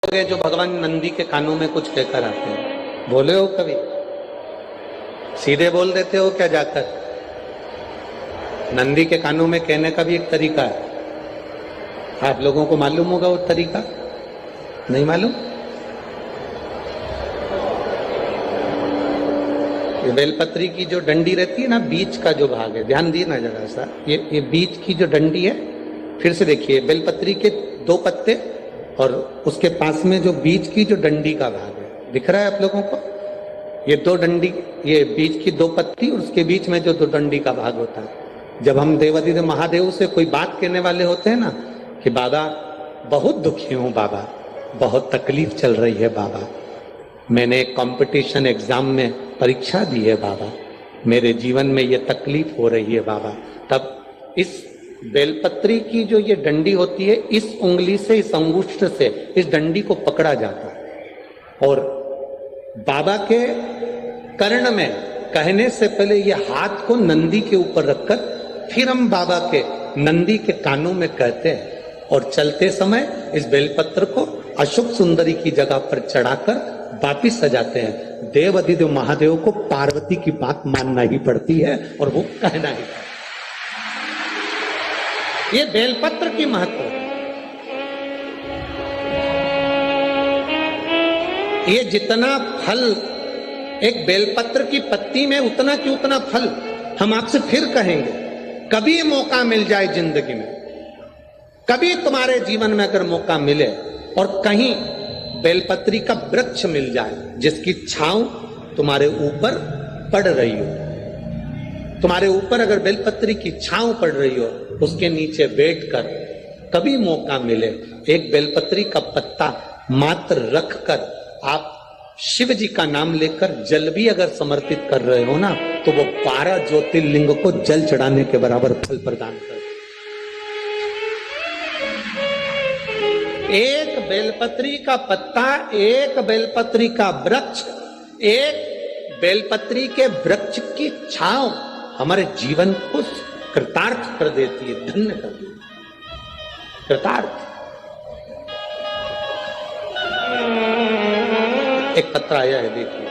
लोग हैं जो भगवान नंदी के कानों में कुछ कहकर आते हैं? बोले हो कभी? सीधे बोल देते हो क्या जाकर? नंदी के कानों में कहने का भी एक तरीका है। आप लोगों को मालूम होगा वो तरीका? नहीं मालूम? ये बेलपत्री की जो डंडी रहती है ना, बीच का जो भाग है, ध्यान दिए ना जरा सा, ये बीच की जो डंडी है, फिर से देखिए, बेलपत्री के 2 पत्ते और उसके पास में जो बीच की जो डंडी का भाग है, दिख रहा है आप लोगों को? ये 2 डंडी, ये बीच की 2 पत्ती और उसके बीच में जो 2 डंडी का भाग होता है। जब हम देवाधिदेव महादेव से कोई बात कहने वाले होते हैं ना कि बाबा बहुत दुखी हूं, बाबा बहुत तकलीफ चल रही है, बाबा मैंने एक कंपटीशन एग्जाम में परीक्षा दी है, बाबा मेरे जीवन में ये तकलीफ हो रही है, बाबा, तब इस बेलपत्री की जो ये डंडी होती है, इस उंगली से, इस अंगुष्ठ से इस डंडी को पकड़ा जाता है और बाबा के कर्ण में कहने से पहले ये हाथ को नंदी के ऊपर रखकर फिर हम बाबा के नंदी के कानों में कहते हैं और चलते समय इस बेलपत्र को अशोक सुंदरी की जगह पर चढ़ाकर वापिस सजाते हैं। देव अधिदेव महादेव को पार्वती की बात मानना ही पड़ती है और वो कहना ही पड़ता है। ये बेलपत्र की महत्व है। ये जितना फल एक बेलपत्र की पत्ती में, उतना की उतना फल। हम आपसे फिर कहेंगे, कभी मौका मिल जाए जिंदगी में, कभी तुम्हारे जीवन में अगर मौका मिले और कहीं बेलपत्री का वृक्ष मिल जाए जिसकी छांव तुम्हारे ऊपर पड़ रही हो, तुम्हारे ऊपर अगर बेलपत्री की छांव पड़ रही हो, उसके नीचे बैठकर कभी मौका मिले, एक बेलपत्री का पत्ता मात्र रखकर आप शिव जी का नाम लेकर जल भी अगर समर्पित कर रहे हो ना, तो वो 12 ज्योतिर्लिंग को जल चढ़ाने के बराबर फल प्रदान कर। एक बेलपत्री का पत्ता, एक बेलपत्री का वृक्ष, एक बेलपत्री के वृक्ष की छांव हमारे जीवन को कृतार्थ कर देती है, धन्य कर देती है, कृतार्थ। एक पत्र आया है, देखिए।